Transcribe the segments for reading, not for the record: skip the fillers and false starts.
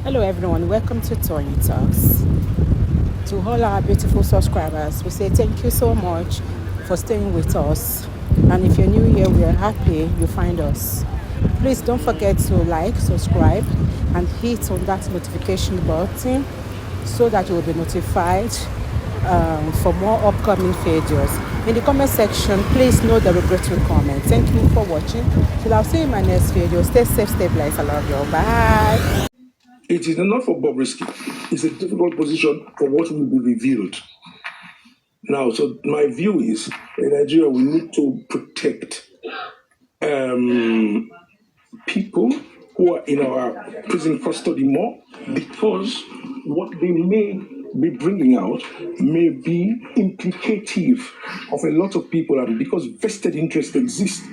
Hello everyone, welcome to Tony Talks. To all our beautiful subscribers, we say thank you so much for staying with us. And if you're new here, we are happy you find us. Please don't forget to like, subscribe, and hit on that notification button so that you will be notified for more upcoming videos. In the comment section, please note the regretful comment. Thank you for watching. Till I'll see you in my next video. Stay safe, stay blessed. I love you. Bye. It is not for Bobrisky. It's a difficult position for what will be revealed. Now, so my view is in Nigeria, we need to protect people who are in our prison custody more because what they may be bringing out may be implicative of a lot of people, and because vested interests exist.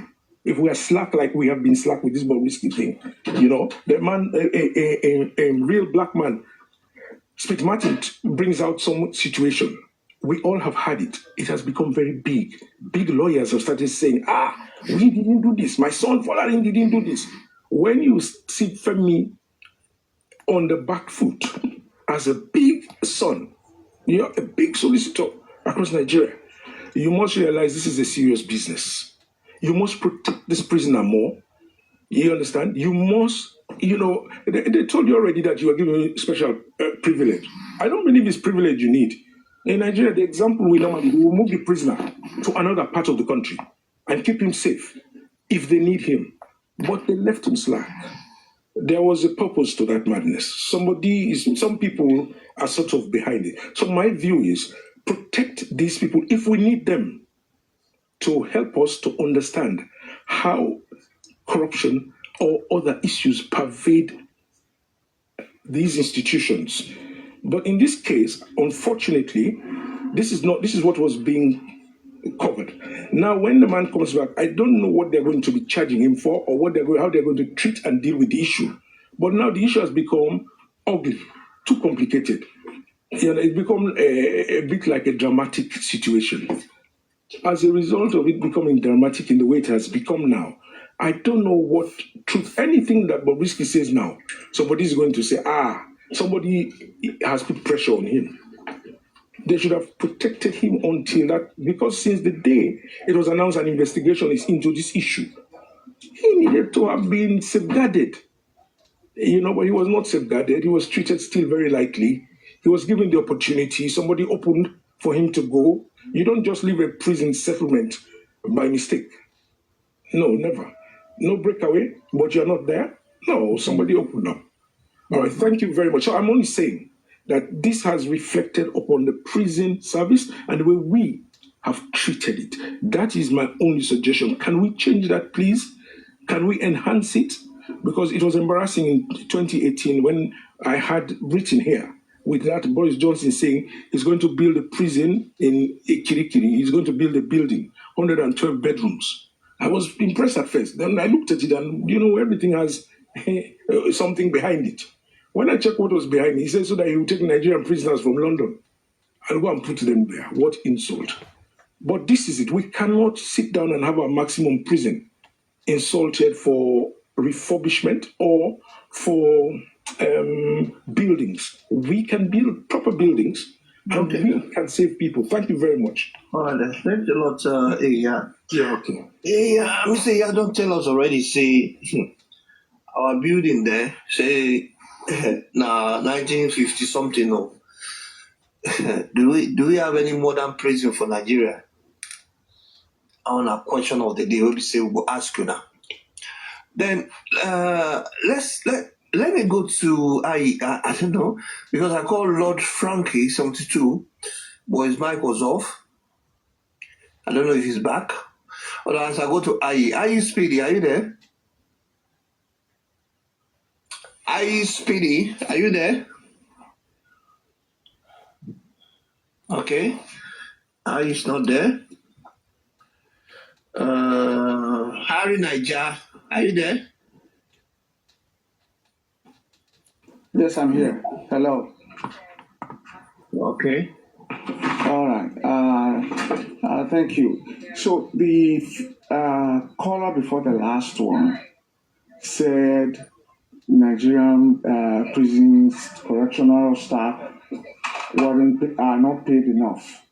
If we are slack like we have been slack with this Bobrisky thing, the man, a real black man, Spit Martin brings out some situation. We all have had it. It has become very big. Big lawyers have started saying, we didn't do this. My son Folarin didn't do this. When you see Femi on the back foot as a big son, you're a big solicitor across Nigeria, you must realize this is a serious business. You must protect this prisoner more. You understand? You must, they told you already that you are given special privilege. I don't believe it's privilege you need. In Nigeria, the example we normally do, we will move the prisoner to another part of the country and keep him safe if they need him. But they left him slack. There was a purpose to that madness. Some people are sort of behind it. So my view is protect these people if we need them to help us to understand how corruption or other issues pervade these institutions. But in this case, unfortunately, this is what was being covered. Now, when the man comes back, I don't know what they're going to be charging him for or how they're going to treat and deal with the issue. But now the issue has become ugly, too complicated. It's become a bit like a dramatic situation. As a result of it becoming dramatic in the way it has become now, I don't know what truth, anything that Bobrisky says now, somebody is going to say, somebody has put pressure on him. They should have protected him until that, because since the day it was announced an investigation is into this issue, he needed to have been safeguarded. But he was not safeguarded. He was treated still very lightly. He was given the opportunity. Somebody opened for him to go. You don't just leave a prison settlement by mistake. No, never. No breakaway, but you're not there. No, somebody opened up. All right, thank you very much. So I'm only saying that this has reflected upon the prison service and the way we have treated it. That is my only suggestion. Can we change that, please? Can we enhance it? Because it was embarrassing in 2018 when I had written here with that Boris Johnson saying he's going to build a prison in Kirikiri. He's going to build a building, 112 bedrooms. I was impressed at first. Then I looked at it and, everything has something behind it. When I checked what was behind it, he said so that he would take Nigerian prisoners from London and go and put them there. What insult. But this is it. We cannot sit down and have our maximum prison insulted for refurbishment or for buildings. We can build proper buildings and we can save people. Thank you very much. All right, thanks a lot, Iya. Yeah, okay. Yeah, Mr. Iya, don't tell us already, say, our building there, say, now 1950 something, no. do we have any modern prison for Nigeria? On a question of the day, we say we will ask you now. Then let me go to I don't know, because I called Lord Frankie 72, but his mic was off. I don't know if he's back. Otherwise, I go to IE Speedy, are you there? IE Speedy, are you there? Okay. IE is not there. Harry Niger, are you there? Yes, I'm here. Hello. Okay. All right. Thank you. So the caller before the last one said Nigerian prisons, correctional staff are not paid enough.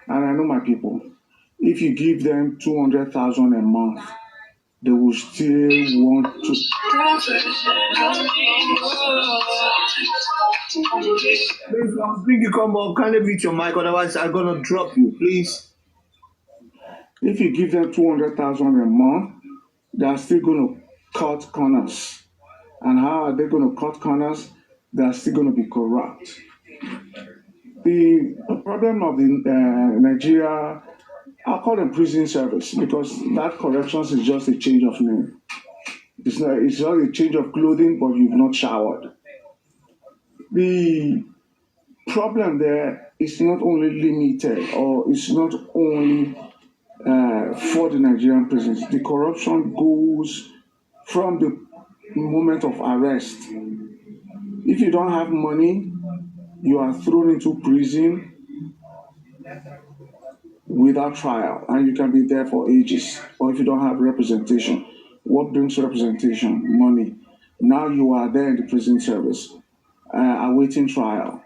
And I know my people. If you give them 200,000 a month, they will still want to. Please, I'll bring you come up. Kindly mute your mic, otherwise I'm gonna drop you, please. If you give them 200,000 a month, they are still going to cut corners. And how are they going to cut corners? They are still going to be corrupt. The problem of the Nigeria, I'll call them prison service, because that corrections is just a change of name. It's just a change of clothing, but you've not showered. The problem there is not only limited, or it's not only for the Nigerian prisons. The corruption goes from the moment of arrest. If you don't have money, you are thrown into prison without trial, and you can be there for ages. Or if you don't have representation, what brings representation? Money. Now you are there in the prison service, awaiting trial.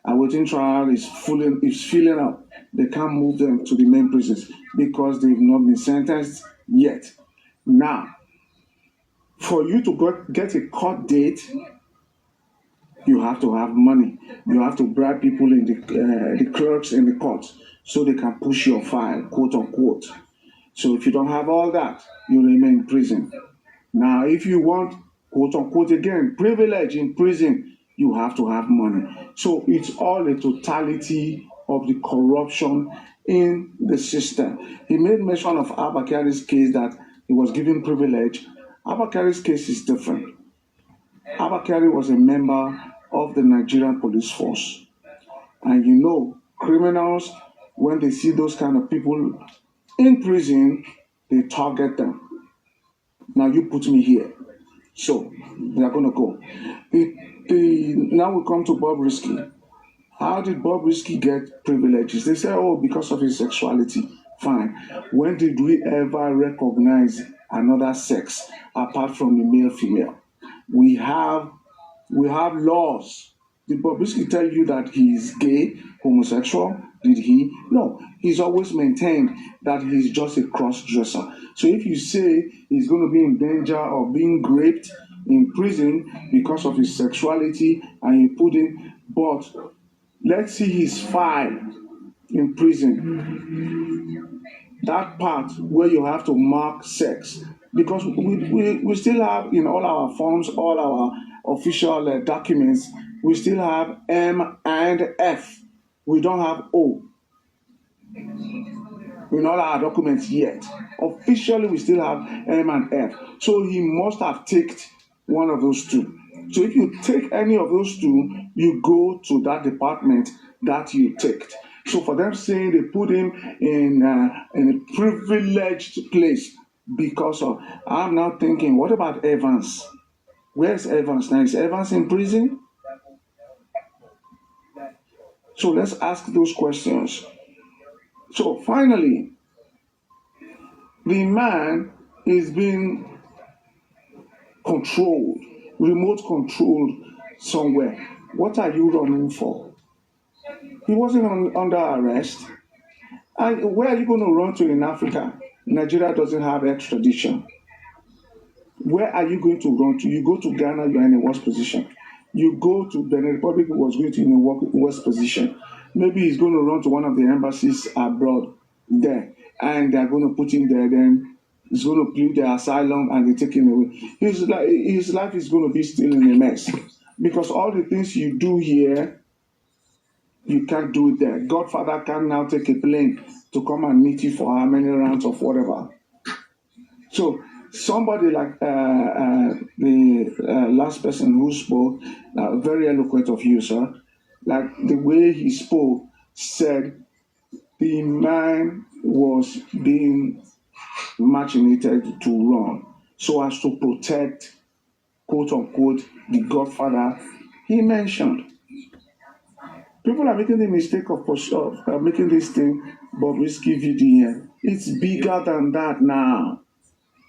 Awaiting trial is filling up. They can't move them to the main prisons because they've not been sentenced yet. Now, for you to get a court date, you have to have money. You have to bribe people in the clerks in the court so they can push your file, quote unquote. So if you don't have all that, you remain in prison. Now, if you want, quote unquote, again, privilege in prison, you have to have money. So it's all a totality of the corruption in the system. He made mention of Abakari's case that he was given privilege. Abakari's case is different. Abakari was a member of the Nigerian police force. And you know, criminals, when they see those kind of people in prison, they target them. Now you put me here. So they are going to go. Now we come to Bobrisky. How did Bobrisky get privileges? They say, oh, because of his sexuality. Fine. When did we ever recognize another sex apart from the male-female? We have laws. Did Bobrisky tell you that he is gay, homosexual? Did he? No. He's always maintained that he's just a cross-dresser. So if you say he's going to be in danger of being raped in prison because of his sexuality, and you put in, but let's see his file in prison. That part where you have to mark sex, because we still have in all our forms, all our official documents, we still have M and F. We don't have O in all our documents yet. Officially, we still have M and F. So he must have ticked one of those two. So if you take any of those two, you go to that department that you ticked. So for them saying they put him in a privileged place because of, I'm now thinking, what about Evans? Where's Evans now? Is Evans in prison? So let's ask those questions. So finally, the man is being controlled, remote controlled somewhere. What are you running for? He wasn't under arrest. And where are you going to run to in Africa? Nigeria doesn't have extradition. Where are you going to run to? You go to Ghana, you are in a worse position. You go to Benin Republic, who was going to in a worse position. Maybe he's going to run to one of the embassies abroad there, and they're going to put him there. Then he's going to plead the asylum, and they take him away. His life is going to be still in a mess, because all the things you do here, you can't do it there. Godfather can now take a plane to come and meet you for how many rounds of whatever. So somebody like the last person who spoke, very eloquent of you, sir, like the way he spoke, said the man was being machinated to run so as to protect, quote unquote, the Godfather he mentioned. People are making the mistake of making this thing Bobrisky VDN. It's bigger than that now.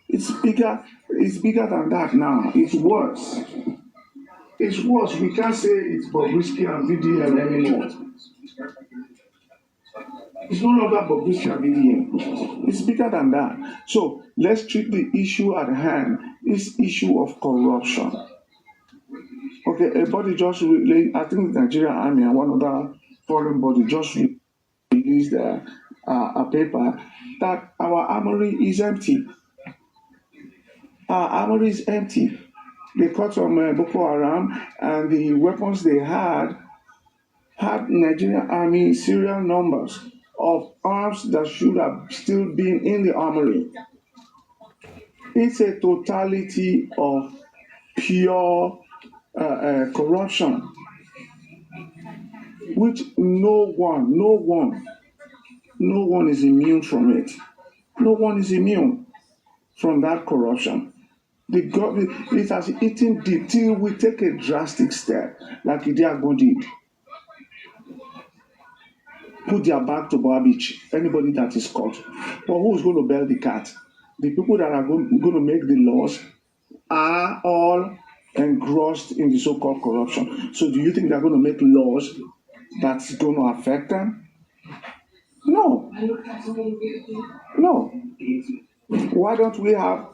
It's bigger. It's bigger than that now. It's worse. It's worse. We can't say it's Bobrisky and VDM anymore. It's no longer Bobrisky and VDM. It's bigger than that. So let's treat the issue at hand. This issue of corruption. Okay, a body just I think the Nigerian Army and one other foreign body just released a paper that our armory is empty. Our armory is empty. They caught some Boko Haram, and the weapons they had Nigerian Army serial numbers of arms that should have still been in the armory. It's a totality of pure corruption, which no one is immune from it. No one is immune from that corruption. The government, it has eaten deep till we take a drastic step, like Idiagbon did. Put their back to garbage, anybody that is caught. But who's going to bail the cat? The people that are going to make the laws are all engrossed in the so-called corruption. So do you think they're going to make laws that's going to affect them? No. No. Why don't we have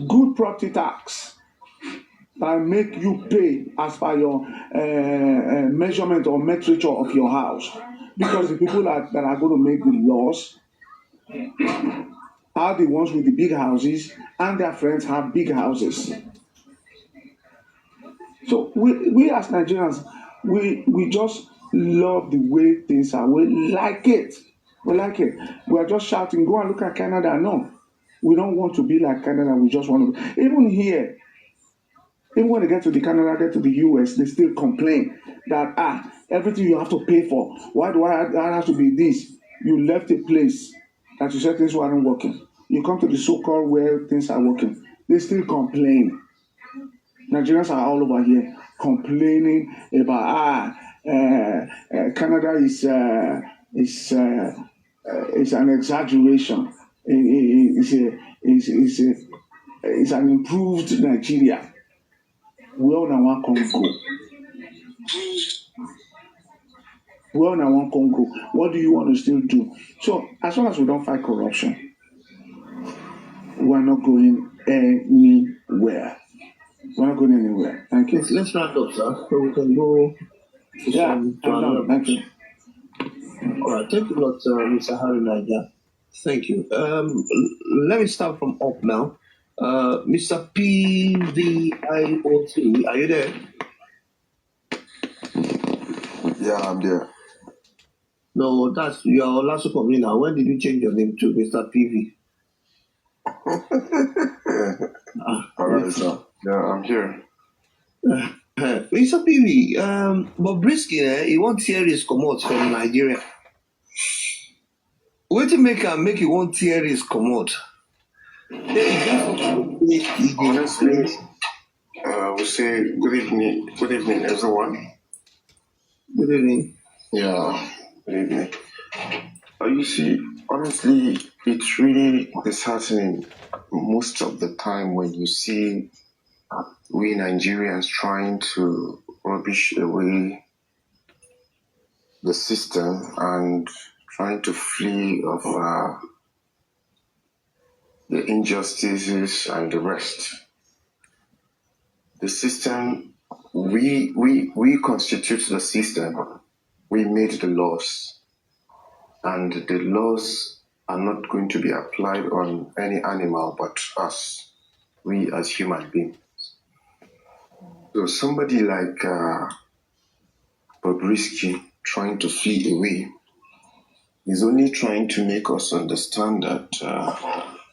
good property tax that make you pay as per your measurement or metric of your house? Because the people that are going to make the laws are the ones with the big houses, and their friends have big houses. So we as Nigerians, we just love the way things are. We like it. We like it. We are just shouting, go and look at Canada. No, we don't want to be like Canada. We just want to. Even here, even when they get to the Canada, get to the US, they still complain that everything you have to pay for. Why do I have to be this? You left a place that you said things weren't working. You come to the so-called where things are working. They still complain. Nigerians are all over here complaining about Canada is an exaggeration. It's an improved Nigeria. We all now want Congo. We all now want Congo. What do you want to still do? So as long as we don't fight corruption, we're not going anywhere. We're not going anywhere. Thank you. Let's wrap up, sir, so we can go. I'm done. Thank you. All right, thank you a lot, Mr. Harry Naija. Thank you. Let me start from up now. Mr. PVIOT, are you there? Yeah, I'm there. No, that's your last for me now. When did you change your name to Mr. PV? All right, sir. Yeah, I'm here. Mr. PV, Bobrisky, he won't tear his commode from Nigeria. What to make you won't tear his commode? Honestly, we say good evening, everyone. Good evening. Yeah, good evening. You see, honestly, it's really disheartening most of the time when you see we Nigerians trying to rubbish away the system and trying to flee of the injustices and the rest. The system, we constitute the system. We made the laws, and the laws are not going to be applied on any animal but us, we as human beings. So somebody like Bobrisky trying to flee away is only trying to make us understand that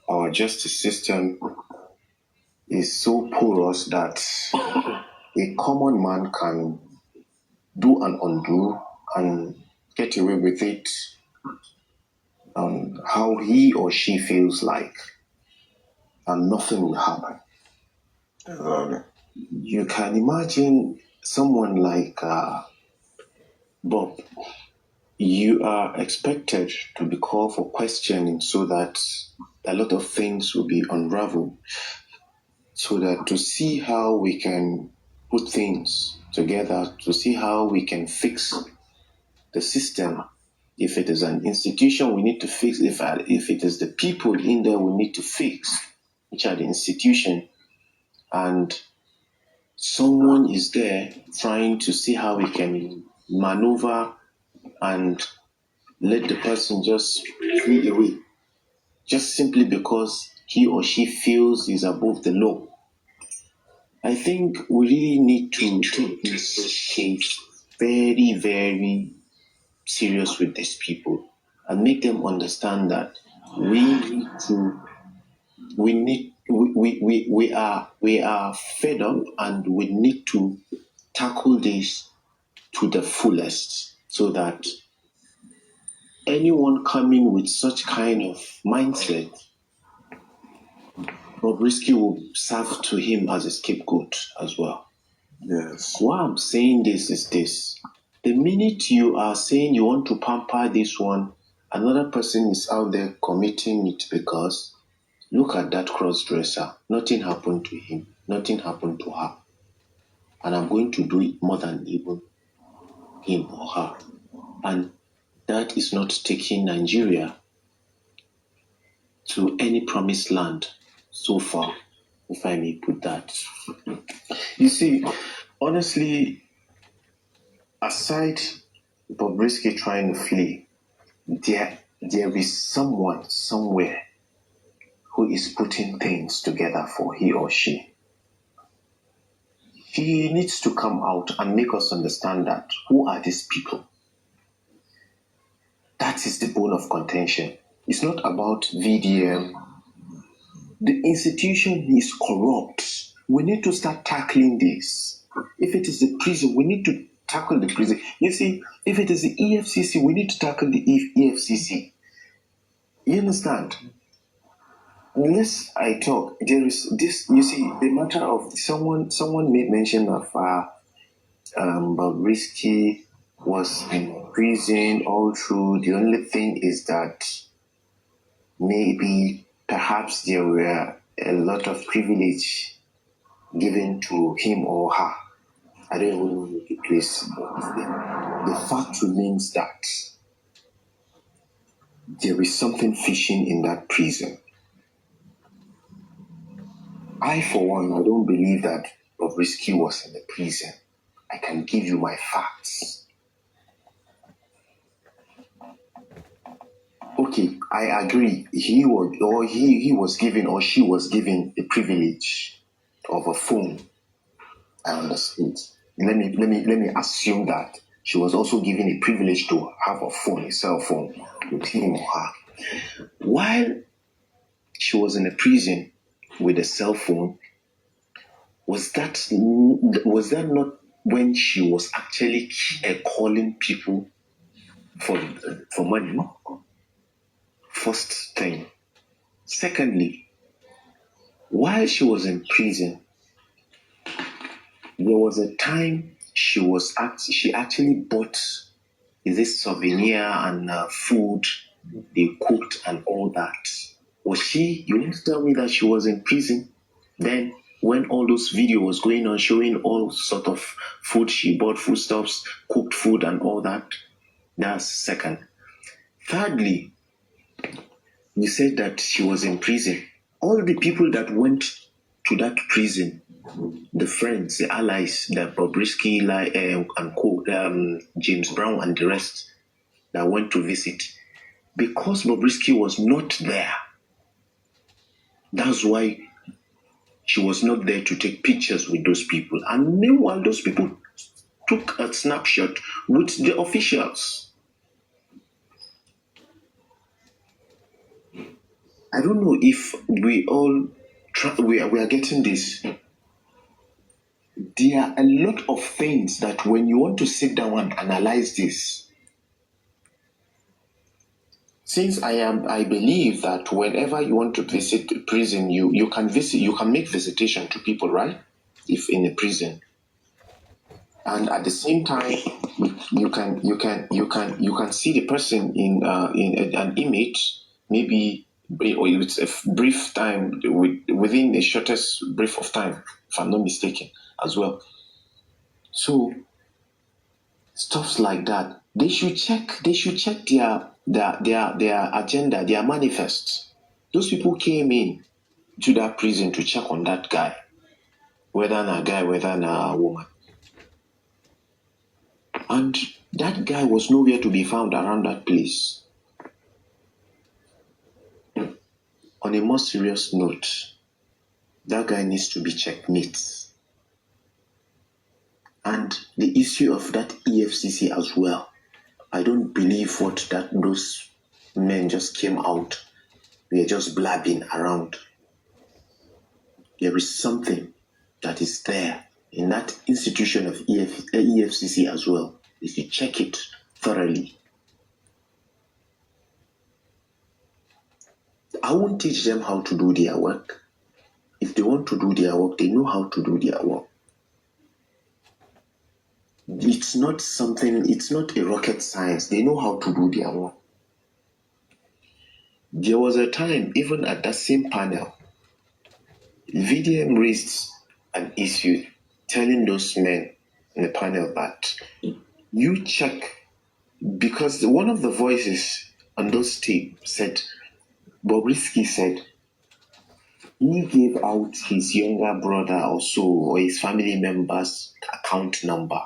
our justice system is so porous that a common man can do and undo and get away with it how he or she feels like, and nothing will happen. You can imagine someone like Bob. You are expected to be called for questioning so that a lot of things will be unraveled, so that to see how we can put things together, to see how we can fix the system. If it is an institution, we need to fix. If it is the people in there, we need to fix, which are the institution. And someone is there trying to see how we can maneuver and let the person just flee away, just simply because he or she feels is above the law. I think we really need to take this case very, very serious with these people and make them understand that we are fed up, and we need to tackle this to the fullest, so that anyone coming with such kind of mindset, Bobrisky will serve to him as a scapegoat as well. Yes. Why I'm saying this is this. The minute you are saying you want to pamper this one, another person is out there committing it, because look at that cross-dresser. Nothing happened to him. Nothing happened to her. And I'm going to do it more than even him or her. And that is not taking Nigeria to any promised land so far, if I may put that. You see, honestly, aside Bobrisky trying to flee, there is someone somewhere who is putting things together for he or she. He needs to come out and make us understand that who are these people. That is the bone of contention. It's not about VDM. The institution is corrupt. We need to start tackling this. If it is the prison, we need to tackle the prison. You see, if it is the EFCC, we need to tackle the EFCC. You understand? Unless I talk, there is this. You see, the matter of someone made mention of Bobrisky was in prison all through. The only thing is that maybe perhaps there were a lot of privilege given to him or her. I don't even know the place. The fact remains that there is something fishing in that prison. I, for one, I don't believe that Bobrisky was in the prison. I can give you my facts. Okay, I agree. He was given, or she was given, the privilege of a phone. I understand. Let me assume that she was also given a privilege to have a phone, a cell phone, with him or her. While she was in a prison with a cell phone, was that not when she was actually calling people for money? First thing. Secondly, while she was in prison, there was a time she actually bought this souvenir and food they cooked and all that. Was she? You need to tell me that she was in prison then, when all those videos was going on showing all sort of food she bought, foodstuffs, cooked food and all that. That's second. Thirdly, you said that she was in prison. All the people that went to that prison, the friends, the allies, the Bobrisky and co, James Brown and the rest that went to visit, because Bobrisky was not there, that's why she was not there to take pictures with those people. And meanwhile, those people took a snapshot with the officials. I don't know if we all we are getting this. There are a lot of things that when you want to sit down and analyze this, since I believe that whenever you want to visit a prison, you can make visitation to people, right? If in a prison. And at the same time, you can see the person in an image, maybe it's a brief time, within the shortest brief of time, if I'm not mistaken, as well. So stuffs like that, they should check their agenda, their manifests. Those people came in to that prison to check on that guy, whether a guy, whether a woman. And that guy was nowhere to be found around that place. On a more serious note, that guy needs to be checkmate. And the issue of that EFCC as well. I don't believe what those men just came out. We are just blabbing around. There is something that is there in that institution of EFCC as well. If you check it thoroughly, I won't teach them how to do their work. If they want to do their work, they know how to do their work. It's not a rocket science. They know how to do their work. There was a time, even at that same panel, VDM raised an issue telling those men in the panel that you check, because one of the voices on those tape said, Bobrisky said, he gave out his younger brother or his family member's account number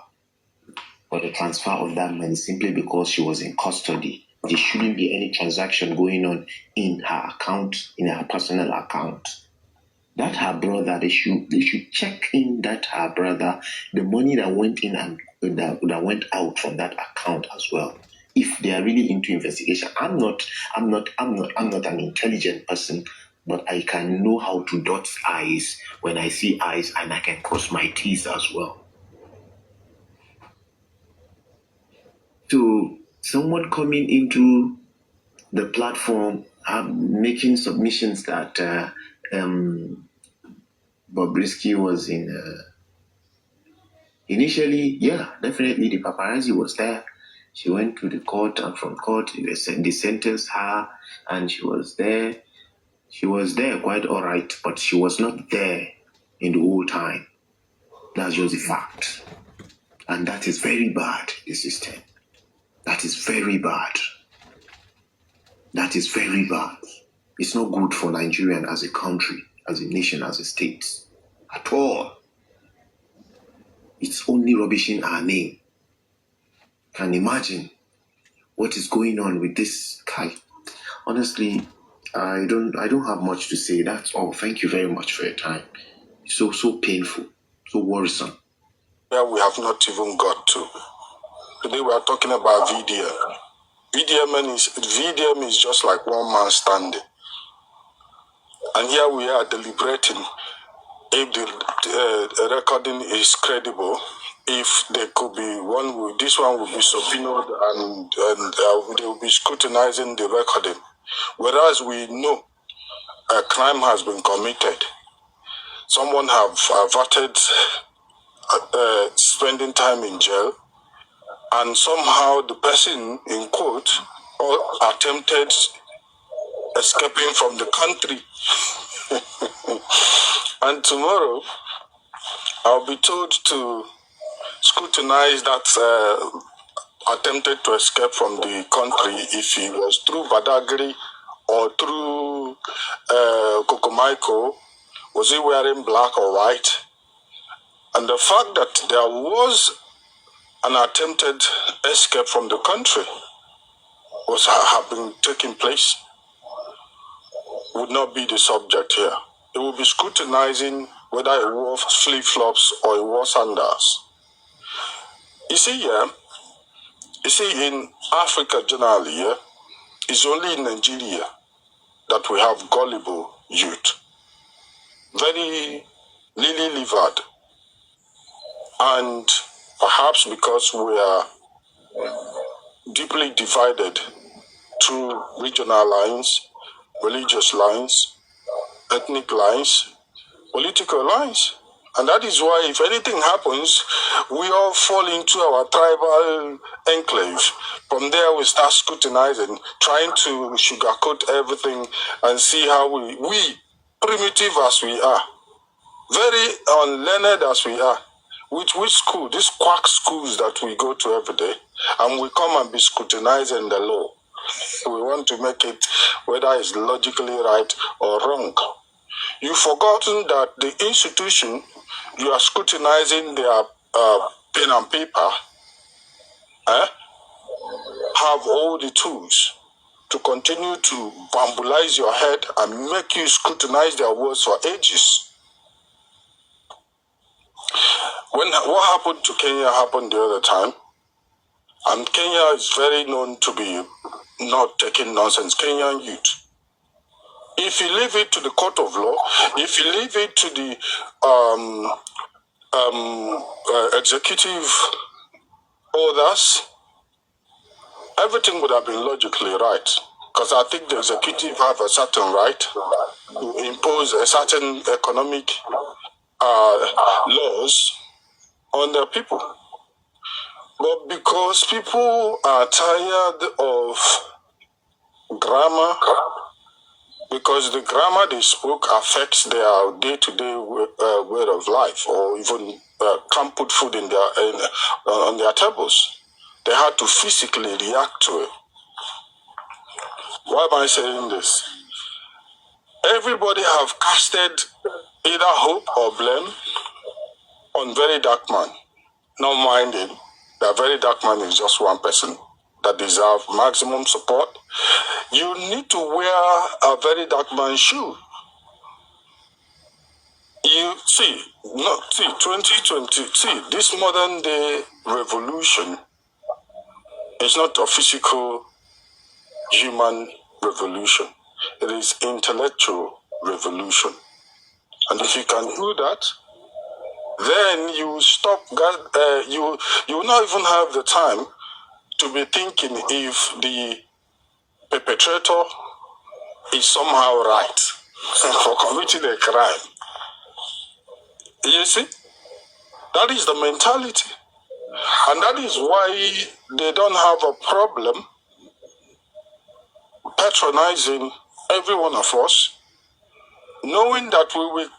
for the transfer of that money simply because she was in custody. There shouldn't be any transaction going on in her account, in her personal account. That her brother, they should check in that her brother, the money that went in and that went out from that account as well. If they are really into investigation, I'm not an intelligent person, but I can know how to dot I's when I see I's, and I can cross my T's as well. So someone coming into the platform making submissions that Bobrisky was in. Initially, yeah, definitely the paparazzi was there. She went to the court, and from court they sentenced her, and she was there. She was there quite all right, but she was not there in the whole time. That's just a fact. And that is very bad, the system. That is very bad. That is very bad. It's not good for Nigeria as a country, as a nation, as a state, at all. It's only rubbishing our name. Can imagine what is going on with this guy. Honestly, I don't have much to say. That's all. Thank you very much for your time. It's so painful, so worrisome. Where we have not even got to. Today we are talking about VDM. VDM is just like one man standing. And here we are deliberating if the recording is credible, if there could be this one will be subpoenaed and they will be scrutinizing the recording. Whereas we know a crime has been committed. Someone have averted spending time in jail, and somehow the person in quote attempted escaping from the country. And tomorrow I'll be told to scrutinize that attempted to escape from the country, if he was through Badagry or through Kokomaiko. Was he wearing black or white? And the fact that there was an attempted escape from the country have been taking place would not be the subject here. It will be scrutinizing whether it wore flip-flops or it wore sandals. You see, in Africa generally, it's only in Nigeria that we have gullible youth, very lily-livered, and perhaps because we are deeply divided through regional lines, religious lines, ethnic lines, political lines, And that is why if anything happens, we all fall into our tribal enclave. From there, we start scrutinizing, trying to sugarcoat everything and see how we primitive as we are, very unlearned as we are, with which school, these quack schools that we go to every day, and we come and be scrutinizing the law. We want to make it whether it's logically right or wrong. You've forgotten that the institution you are scrutinizing their pen and paper have all the tools to continue to bamboolize your head and make you scrutinize their words for ages. When what happened to Kenya happened the other time, and Kenya is very known to be not taking nonsense, Kenyan youth. If you leave it to the court of law, if you leave it to the executive orders, everything would have been logically right. Because I think the executive have a certain right to impose a certain economic laws on their people. But because people are tired of grammar, because the grammar they spoke affects their day-to-day way of life, or even can't put food in on their tables, they had to physically react to it. Why am I saying this? Everybody have casted either hope or blame on Very Dark Man, not minding that Very Dark Man is just one person that deserves maximum support. You need to wear a Very Dark Man shoe. You see, 2020, this modern day revolution is not a physical human revolution. It is intellectual revolution. And if you can do that, then you stop, you will not even have the time to be thinking if the perpetrator is somehow right for committing a crime. You see? That is the mentality. And that is why they don't have a problem patronizing every one of us, knowing that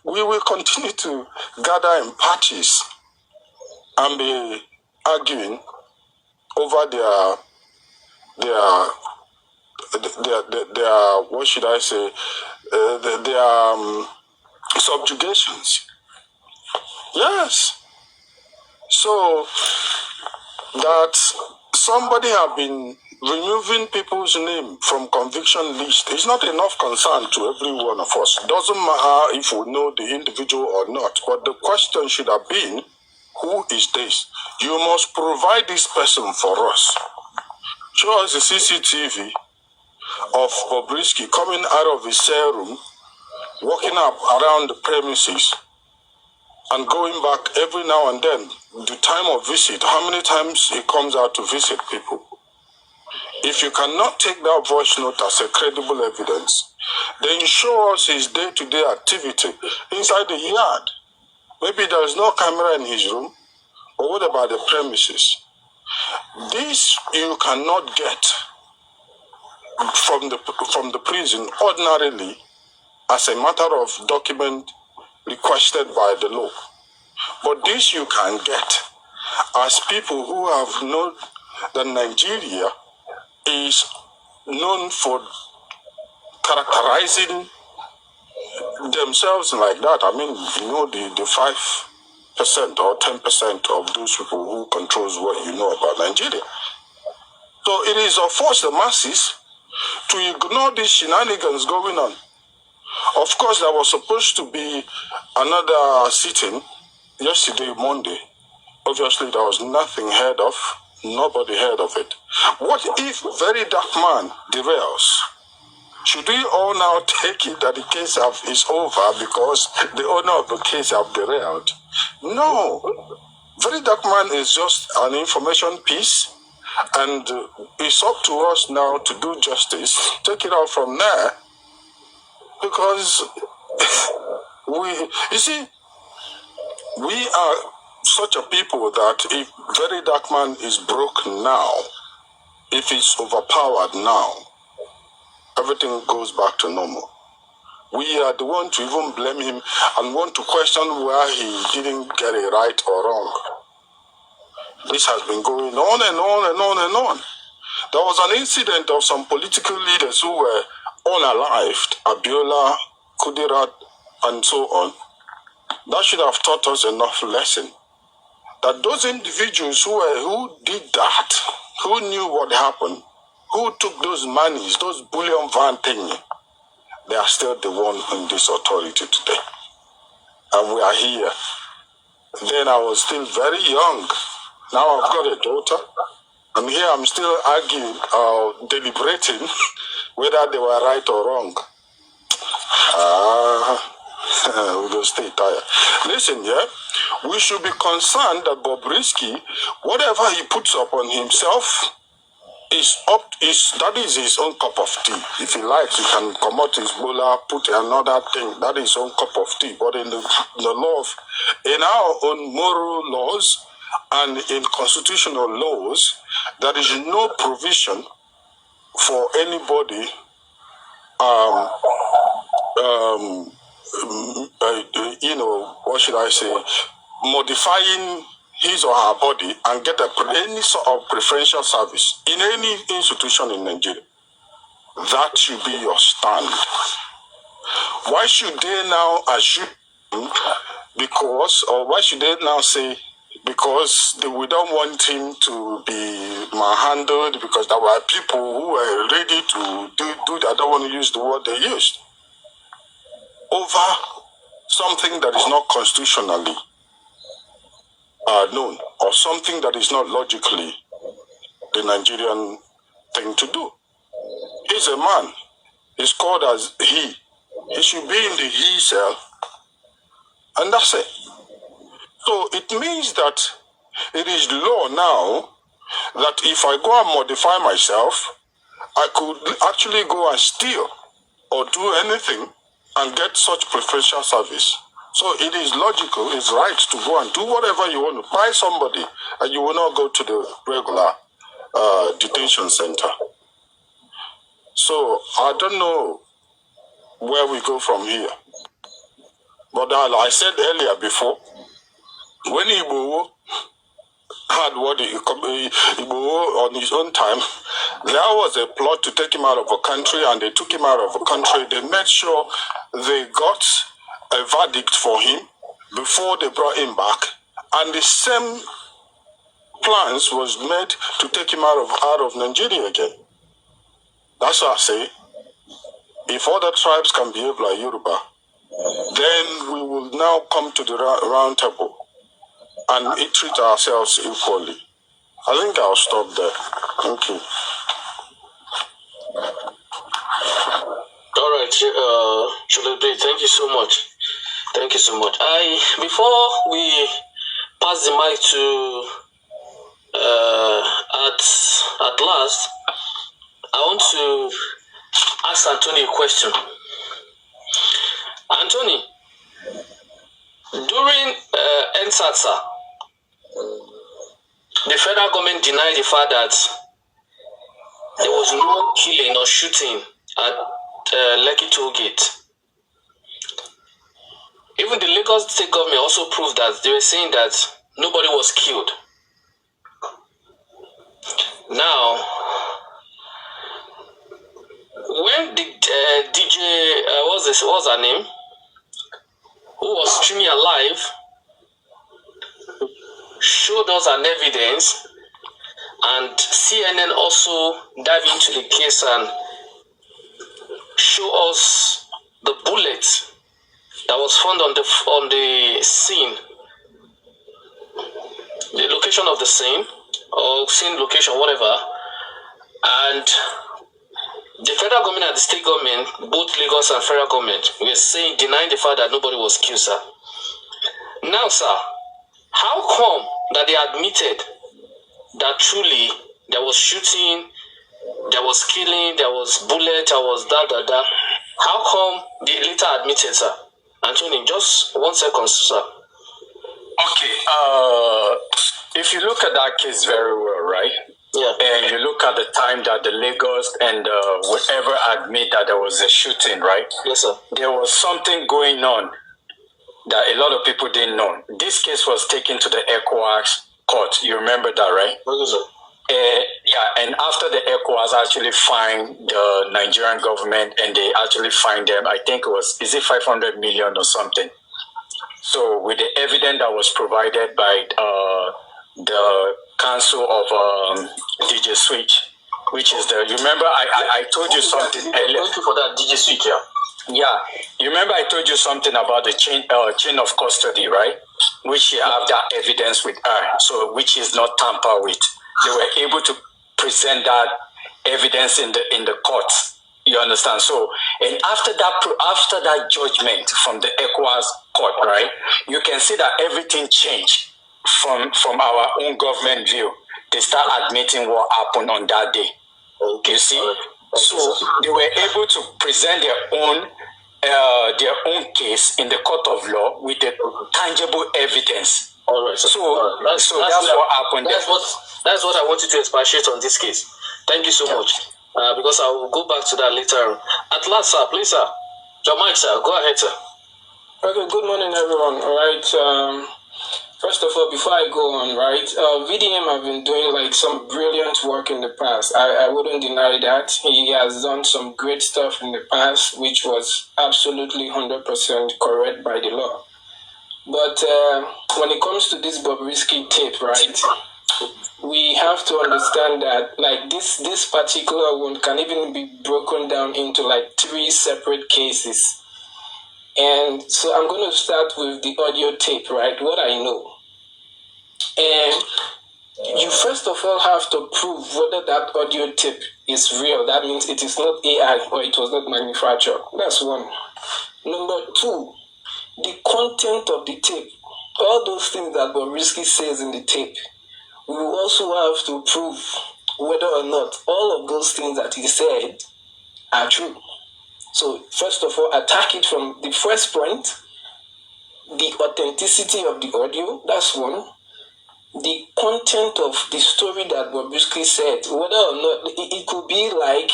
we will continue to gather in parties and be arguing over their what should I say, their subjugations. Yes. So that somebody have been removing people's name from conviction list is not enough concern to every one of us. It doesn't matter if we know the individual or not, but the question should have been, who is this? You must provide this person for us. Show us the CCTV of Bobrisky coming out of his cell room, walking up around the premises, and going back every now and then. The time of visit, how many times he comes out to visit people. If you cannot take that voice note as a credible evidence, then show us his day-to-day activity inside the yard. Maybe there is no camera in his room, but what about the premises? This you cannot get from the prison ordinarily as a matter of document requested by the law. But this you can get as people who have known that Nigeria is known for characterizing themselves like that. I mean, you know, the 5% or 10% of those people who controls what you know about Nigeria. So it is of course the masses to ignore these shenanigans going on. Of course, there was supposed to be another sitting yesterday, Monday. Obviously, there was nothing heard of. Nobody heard of it. What if Very Dark Man derails? Should we all now take it that the case is over because the owner of the case have derailed? No. Very Dark Man is just an information piece, and it's up to us now to do justice. Take it out from there, because you see, We are such a people that if very dark man is broke now, if he's overpowered now, everything goes back to normal. We are the one to even blame him and want to question where he didn't get it right or wrong. This has been going on and on and on and on. There was an incident of some political leaders who were unalived, Abiola, Kudirat, and so on. That should have taught us enough lesson. That those individuals who did that, who knew what happened, who took those monies, those bullion van thing, they are still the one in this authority today. And we are here. Then I was still very young. Now I've got a daughter. And here I'm still arguing, deliberating whether they were right or wrong. We will stay tired. Listen, yeah, we should be concerned that Bobrisky, whatever he puts upon himself, that is his own cup of tea. If he likes, he can come out his bola, put another thing. That is his own cup of tea. But in the law of, in our own moral laws and in constitutional laws, there is no provision for anybody what should I say, modifying his or her body and get any sort of preferential service in any institution in Nigeria. That should be your stand. Why should they now assume why should they now say because we don't want him to be manhandled because there were people who were ready to do that. I don't want to use the word they used. Over something that is not constitutionally known or something that is not logically the Nigerian thing to do. He's a man. He's called as he. He should be in the he cell. And that's it. So it means that it is law now that if I go and modify myself, I could actually go and steal or do anything and get such preferential service. So it is logical, it's right to go and do whatever you want to buy somebody and you will not go to the regular detention center. So I don't know where we go from here. But I said earlier before, when Igbo had what Igbo on his own time, there was a plot to take him out of a country, and they took him out of a country. They made sure they got a verdict for him before they brought him back, and the same plans was made to take him out of Nigeria again. That's what I say. If other tribes can behave like Yoruba, then we will now come to the round table and treat ourselves equally. I think I'll stop there. Thank you. All right, Chulebe, thank you so much. Thank you so much. Before we pass the mic to at last, I want to ask Anthony a question. Anthony, during NSATSA, the federal government denied the fact that there was no killing or shooting at Lekki Toll Gate. Even the Lagos state government also proved that they were saying that nobody was killed. Now, when the DJ, what's her name, who was streaming alive, showed us an evidence, and CNN also dived into the case and show us the bullet that was found on the scene, the location of the scene, or scene location, whatever, and the federal government and the state government, both Lagos and federal government, were saying, denying the fact that nobody was killed, sir. Now, sir, how come that they admitted that truly there was shooting, there was killing, there was bullet, there was da? How come they later admitted, sir? Anthony, just 1 second, sir. Okay. If you look at that case very well, right? Yeah. And you look at the time that the Lagos and whatever admit that there was a shooting, right? Yes, sir. There was something going on that a lot of people didn't know. This case was taken to the ECOWAS court. You remember that, right? Yes, sir. Yeah, and after the ECOWAS actually fined the Nigerian government, and they actually fined them, I think is it 500 million or something? So with the evidence that was provided by the Council of DJ Switch, which is you remember I told you something earlier. Thank you for that, DJ Switch, yeah. Yeah, you remember I told you something about the chain of custody, right? Which you have that evidence with her, so which is not tampered with. They were able to present that evidence in the court. You understand? So, and after that judgment from the ECOWAS court, right? You can see that everything changed from our own government view. They start admitting what happened on that day. Okay. You see? So they were able to present their own case in the court of law with the tangible evidence. All right. So that's what happened. That's what I wanted to expatiate on this case. Thank you so much. Because I will go back to that later on. At last, sir, please, sir. Your mic, sir. Go ahead, sir. Okay, good morning, everyone. All right. First of all, before I go on, right, VDM have been doing like some brilliant work in the past. I wouldn't deny that. He has done some great stuff in the past, which was absolutely 100% correct by the law. But when it comes to this Bobrisky tape, right, we have to understand that like this particular one can even be broken down into like 3 separate cases. And so I'm going to start with the audio tape, right? What I know. And you first of all have to prove whether that audio tape is real. That means it is not AI or it was not manufactured. That's one. Number 2, the content of the tape. All those things that Bobrisky says in the tape, we will also have to prove whether or not all of those things that he said are true. So first of all, attack it from the first point, the authenticity of the audio, that's one. The content of the story that Bobrisky said, whether or not, it could be like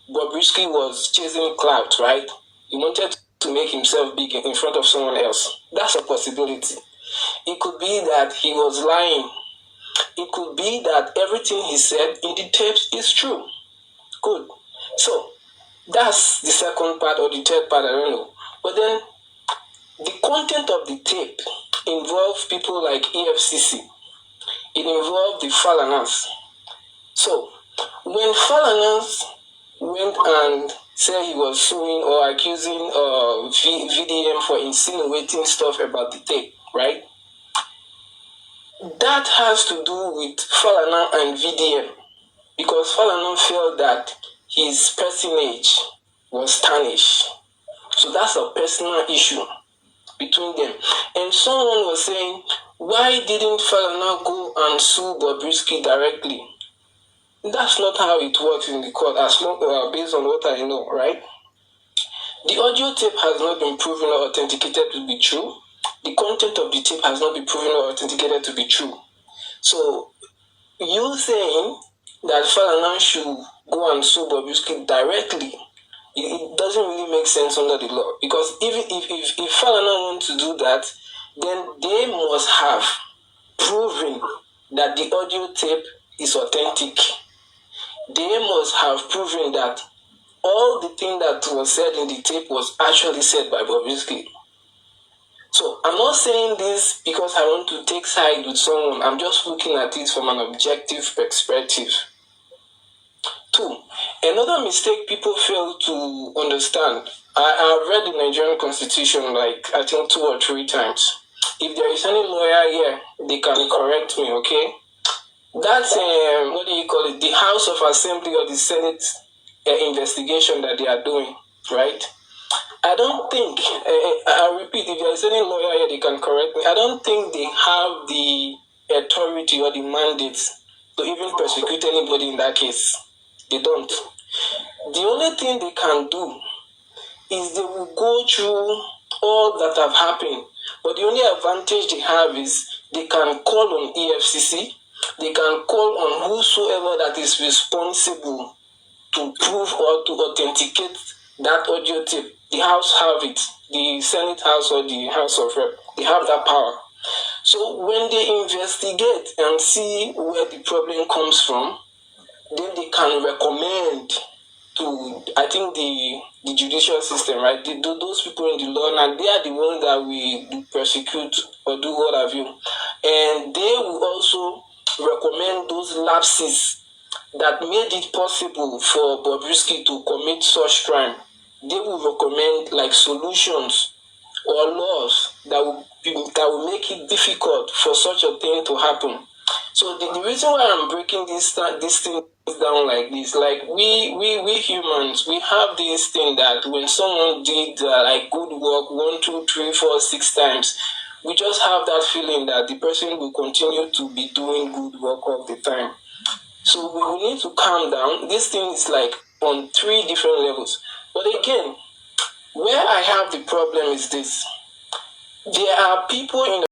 Bobrisky was chasing clout, right? He wanted to make himself big in front of someone else. That's a possibility. It could be that he was lying. It could be that everything he said in the tapes is true. Good. So, that's the second part or the third part, I don't know. But then, the content of the tape involves people like EFCC. It involved the Falanas. So, when Falanas went and said he was suing or accusing VDM for insinuating stuff about the tape, right? That has to do with Falana and VDM. Because Falana felt that his personage was tarnished. So that's a personal issue between them. And someone was saying, why didn't Falana go and sue Bobrisky directly? That's not how it works in the court, based on what I know, right? The audio tape has not been proven or authenticated to be true. The content of the tape has not been proven or authenticated to be true. So, you saying that Falana should go and sue Bobrisky directly, it doesn't really make sense under the law. Because if Falana want to do that, then they must have proven that the audio tape is authentic. They must have proven that all the thing that was said in the tape was actually said by Bobrisky. So I'm not saying this because I want to take side with someone. I'm just looking at it from an objective perspective. 2, another mistake people fail to understand. I've read the Nigerian Constitution like I think 2 or 3 times. If there is any lawyer here, they can correct me, okay? That's, what do you call it? The House of Assembly or the Senate investigation that they are doing, right? I don't think, I repeat, if there is any lawyer here, they can correct me. I don't think they have the authority or the mandate to even prosecute anybody in that case. They don't. The only thing they can do is they will go through all that have happened. But the only advantage they have is they can call on EFCC, they can call on whosoever that is responsible to prove or to authenticate that audio tape. The House have it, the Senate House or the House of Rep, they have that power. So when they investigate and see where the problem comes from, then they can recommend to, I think, the judicial system, right? Those people in the law, and they are the ones that we persecute or do what have you. And they will also recommend those lapses that made it possible for Bobrisky to commit such crime. They will recommend like solutions or laws that will make it difficult for such a thing to happen. So the reason why I'm breaking this thing down like this, like we humans, we have this thing that when someone did like good work 1, 2, 3, 4, 6 times, we just have that feeling that the person will continue to be doing good work all the time. So we will need to calm down. This thing is like on 3 different levels. But again, where I have the problem is this. There are people in